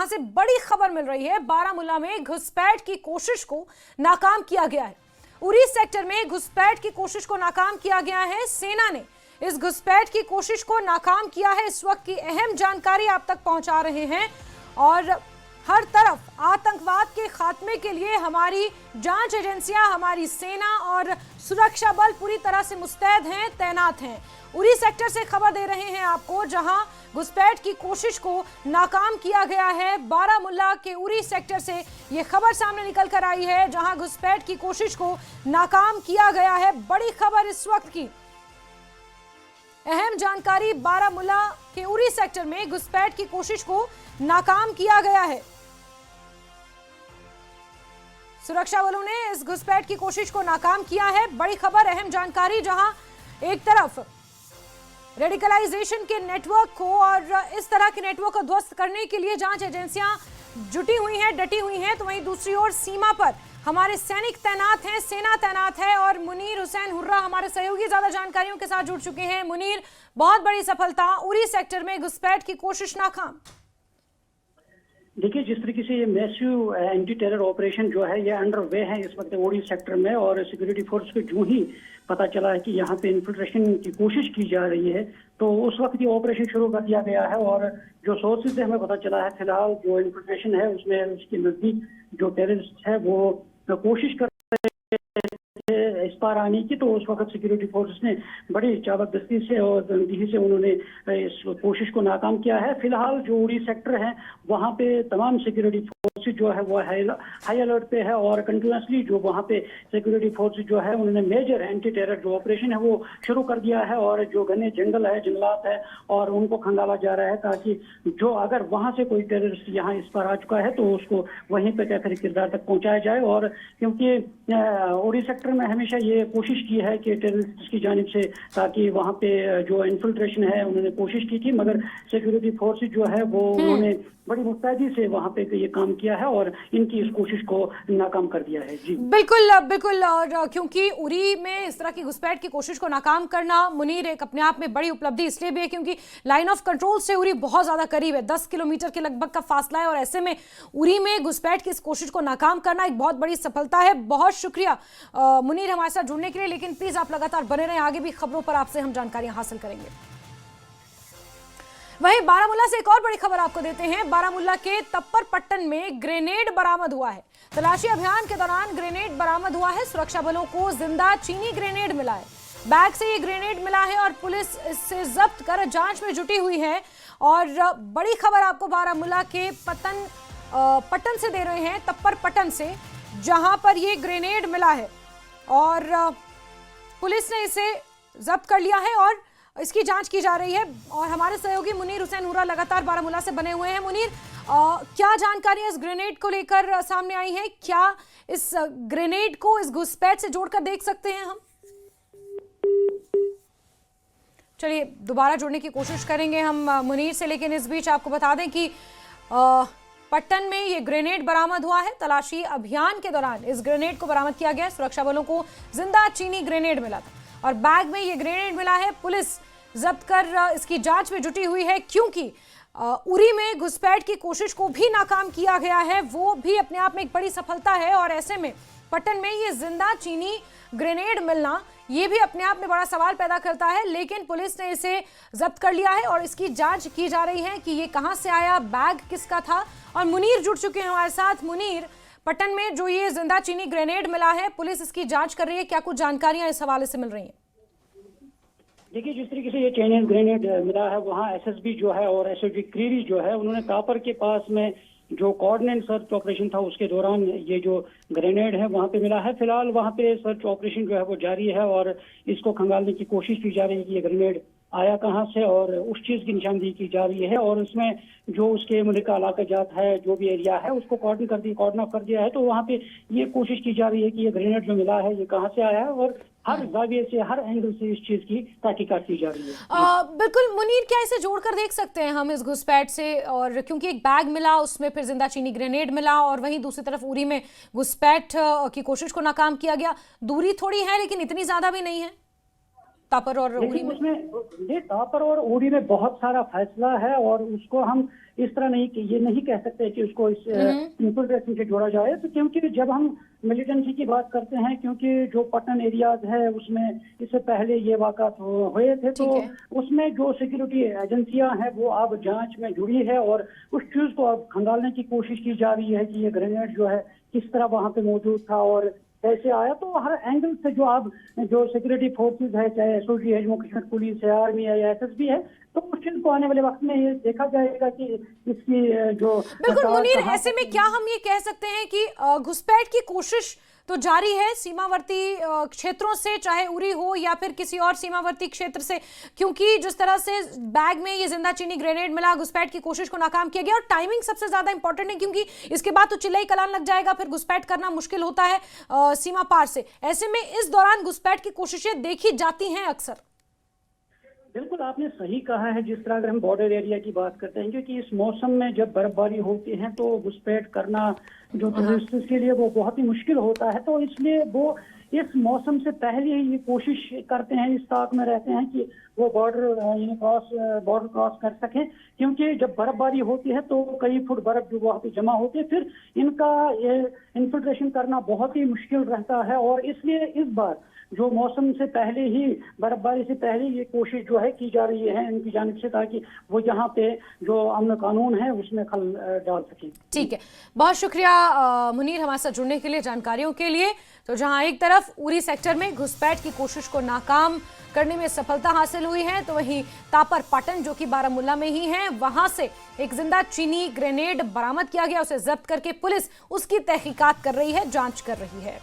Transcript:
जहां से बड़ी खबर मिल रही है। बारामूला में घुसपैठ की कोशिश को नाकाम किया गया है। उरी सेक्टर में घुसपैठ की कोशिश को नाकाम किया गया है। सेना ने इस घुसपैठ की कोशिश को नाकाम किया है। इस वक्त की अहम जानकारी आप तक पहुंचा रहे हैं और हर तरफ आतंकवाद के खात्मे के लिए हमारी जांच एजेंसियां, हमारी सेना और सुरक्षा बल पूरी तरह से मुस्तैद हैं, तैनात हैं। उरी सेक्टर से खबर दे रहे हैं आपको, जहां घुसपैठ की कोशिश को नाकाम किया गया है। बारामूला के उरी सेक्टर से यह खबर सामने निकल कर आई है, जहां घुसपैठ की कोशिश को नाकाम किया गया है। बड़ी खबर इस वक्त की, अहम जानकारी, बारामूला के उरी सेक्टर में घुसपैठ की कोशिश को नाकाम किया गया है। सुरक्षा बलों ने इस घुसपैठ की कोशिश को नाकाम किया है। बड़ी खबर, अहम जानकारी, जहां एक तरफ रेडिकलाइजेशन के नेटवर्क को और इस तरह के नेटवर्क को ध्वस्त करने के लिए जांच एजेंसियां जुटी हुई हैं, डटी हुई हैं, तो वहीं दूसरी ओर सीमा पर हमारे सैनिक तैनात हैं, सेना तैनात है। और मुनीर हुसैन हुर्रा हमारे सहयोगी ज्यादा जानकारियों के साथ जुड़ चुके हैं। मुनीर, बहुत बड़ी सफलता, उरी सेक्टर में घुसपैठ की कोशिश नाकाम। देखिए, जिस तरीके से ये मैसिव एंटी टेरर ऑपरेशन जो है ये अंडर वे है इस वक्त उरी सेक्टर में, और सिक्योरिटी फोर्स को जो ही पता चला है कि यहाँ पे इन्फिल्ट्रेशन की कोशिश की जा रही है तो उस वक्त ये ऑपरेशन शुरू कर दिया गया है। और जो सोर्सेज से हमें पता चला है, फिलहाल जो इन्फिल्ट्रेशन है उसमें उसके नजदीक जो टेररिस्ट है वो कोशिश कर इस पार आने की, तो उस वक्त सिक्योरिटी फोर्स ने बड़ी चाबकदस्ती से और तंदीही से उन्होंने इस कोशिश को नाकाम किया है। फिलहाल जो उरी सेक्टर है वहां पे तमाम सिक्योरिटी फोर्स जो है वो हाई अलर्ट पे है और कंटिन्यूसली जो वहां पे सिक्योरिटी फोर्स जो है उन्होंने मेजर एंटी टेरर जो ऑपरेशन है वो शुरू कर दिया है। और जो घने जंगल है, जंगलात है, और उनको खंगाला जा रहा है ताकि जो अगर वहां से कोई टेररिस्ट यहाँ इस पर आ चुका है तो उसको वहीं पे कैफर किरदार तक पहुंचाया जाए। और क्योंकि उरी सेक्टर में हमेशा ये कोशिश की है कि टेररिस्ट की जानिब से, ताकि वहां पे जो इन्फिल्ट्रेशन है उन्होंने कोशिश की थी, मगर सिक्योरिटी फोर्स जो है वो उन्होंने बड़ी मुस्तैदी से वहां पे ये काम किया है और इनकी इस कोशिश को नाकाम कर दिया है। जी बिल्कुल बिल्कुल। और क्योंकि उरी में इस तरह की घुसपैठ की कोशिश को नाकाम करना, मुनीर, एक अपने आप में बड़ी उपलब्धि इसलिए भी है क्योंकि लाइन ऑफ कंट्रोल से उरी बहुत ज्यादा करीब है, 10 किलोमीटर के लगभग का फासला है, और ऐसे में उरी में घुसपैठ की इस कोशिश को नाकाम करना एक बहुत बड़ी सफलता है। बहुत शुक्रिया मुनीर हमारे साथ जुड़ने के लिए, लेकिन प्लीज आप लगातार बने रहें, आगे भी खबरों पर आपसे हम जानकारियां हासिल करेंगे। वहीं बारामूला से एक और बड़ी खबर आपको देते हैं। बारामूला के तप्पर पट्टन में ग्रेनेड बरामद हुआ है। तलाशी अभियान के दौरान ग्रेनेड बरामद हुआ है। सुरक्षा बलों को जिंदा चीनी ग्रेनेड मिला है। बैग से ये ग्रेनेड मिला है और पुलिस इससे जब्त कर जांच में जुटी हुई है। और बड़ी खबर आपको बारामूला के पट्टन से दे रहे हैं, तप्पर पट्टन से, जहां पर ये ग्रेनेड मिला है और पुलिस ने इसे जब्त कर लिया है और इसकी जांच की जा रही है। और हमारे सहयोगी मुनीर हुसैन हुर्रा लगातार बारामूला से बने हुए हैं। मुनीर, क्या जानकारी इस ग्रेनेड को लेकर सामने आई है? क्या इस ग्रेनेड को इस घुसपैठ से जोड़कर देख सकते हैं हम? चलिए दोबारा जुड़ने की कोशिश करेंगे हम मुनीर से, लेकिन इस बीच आपको बता दें कि पट्टन में ये ग्रेनेड बरामद हुआ है। तलाशी अभियान के दौरान इस ग्रेनेड को बरामद किया गया। सुरक्षा बलों को जिंदा चीनी ग्रेनेड मिला था और बैग में ये ग्रेनेड मिला है। पुलिस जब्त कर इसकी जांच में जुटी हुई है, क्योंकि उरी में घुसपैठ की कोशिश को भी नाकाम किया गया है, वो भी अपने आप में एक बड़ी सफलता है। और ऐसे में पट्टन में ये जिंदा चीनी ग्रेनेड मिलना ये भी अपने आप में बड़ा सवाल पैदा करता है, लेकिन पुलिस ने इसे जब्त कर लिया है और इसकी जांच की जा रही है कि ये कहां से आया, बैग किसका था। और मुनीर जुड़ चुके हैं हमारे साथ। मुनीर, पट्टन में जो ये जिंदा चीनी ग्रेनेड मिला है, पुलिस इसकी जांच कर रही है, क्या कुछ जानकारियां इस हवाले से मिल रही हैं? देखिए, जिस तरीके से ये चाइनीज ग्रेनेड मिला है, वहाँ एसएसबी जो है और एसओजी क्रीरी जो है उन्होंने कापर के पास में जो कोऑर्डिनेट सर्च ऑपरेशन था उसके दौरान ये जो ग्रेनेड है वहाँ पे मिला है। फिलहाल वहाँ पे सर्च ऑपरेशन जो है वो जारी है और इसको खंगालने की कोशिश की जा रही है कि ये ग्रेनेड आया कहाँ से, और उस चीज की निशानदेही की जा रही है। और उसमें जो उसके मुल्का इलाका जात है, जो भी एरिया है, उसको कॉर्डन ऑफ कर दिया है। तो वहाँ पे ये कोशिश की जा रही है कि ये ग्रेनेड जो मिला है ये कहाँ से आया है, और हर जाविये से, हर एंगल से इस चीज की तहकीकात की जा रही है। बिल्कुल मुनीर, क्या इसे जोड़कर देख सकते हैं हम इस घुसपैठ से? और क्योंकि एक बैग मिला, उसमें फिर जिंदा चीनी ग्रेनेड मिला, और वहीं दूसरी तरफ उरी में घुसपैठ की कोशिश को नाकाम किया गया। दूरी थोड़ी है लेकिन इतनी ज्यादा भी नहीं है तापर और उरी में। उसमें तापर और उरी में बहुत सारा फैसला है और उसको हम इस तरह नहीं कि ये नहीं कह सकते कि उसको इस इंफिल्ट्रेशन से जोड़ा जाए। तो क्योंकि जब हम मिलिटेंसी की बात करते हैं, क्योंकि जो पट्टन एरियाज है उसमें इससे पहले ये वाक़ात हुए थे, तो उसमें जो सिक्योरिटी एजेंसियां हैं वो अब जांच में जुड़ी है और उस चीज को अब खंगालने की कोशिश की जा रही है कि ये ग्रेनेड जो है किस तरह वहां पे मौजूद था और कैसे आया। तो हर एंगल से जो सिक्योरिटी फोर्सेज है, चाहे एसओजी है, जम्मू कश्मीर पुलिस है, आर्मी है या एसएसबी है, तो उस चीज को आने वाले वक्त में ये देखा जाएगा कि इसकी जो बिल्कुल मुनीर, ऐसे में क्या हम ये कह सकते हैं कि घुसपैठ की कोशिश तो जारी है सीमावर्ती क्षेत्रों से, चाहे उरी हो या फिर किसी और सीमावर्ती क्षेत्र से, क्योंकि जिस तरह से बैग में ये जिंदा चीनी ग्रेनेड मिला, घुसपैठ की कोशिश को नाकाम किया गया। और टाइमिंग सबसे ज्यादा इंपॉर्टेंट है, क्योंकि इसके बाद तो चिल्लाई कलान लग जाएगा, फिर घुसपैठ करना मुश्किल होता है सीमा पार से। ऐसे में इस दौरान घुसपैठ की कोशिशें देखी जाती हैं अक्सर। बिल्कुल आपने सही कहा है। जिस तरह अगर हम बॉर्डर एरिया की बात करते हैं, क्योंकि इस मौसम में जब बर्फबारी होती है तो घुसपैठ करना जो टूरिस्ट के लिए वो बहुत ही मुश्किल होता है। तो इसलिए वो इस मौसम से पहले ही ये कोशिश करते हैं, इस ताक में रहते हैं कि वो बॉर्डर क्रॉस कर सकें, क्योंकि जब बर्फबारी होती है तो कई फुट बर्फ जो वहाँ पे जमा होती है, फिर इनका ये इन्फिल्ट्रेशन करना बहुत ही मुश्किल रहता है। और इसलिए इस बार जो मौसम से पहले ही, बर्फबारी से पहले ये कोशिश जो है की जा रही है इनकी जानिब से, ताकि वो यहाँ पे जो अमन कानून है उसमें खल डाल सके। ठीक है, बहुत शुक्रिया मुनीर हमारे साथ जुड़ने के लिए, जानकारियों के लिए। तो जहां एक तरफ उरी सेक्टर में घुसपैठ की कोशिश को नाकाम करने में सफलता हासिल हुई है, तो वहीं तापर पटन जो कि बारामुल्ला में ही है, वहां से एक जिंदा चीनी ग्रेनेड बरामद किया गया। उसे जब्त करके पुलिस उसकी तहकीकात कर रही है, जांच कर रही है।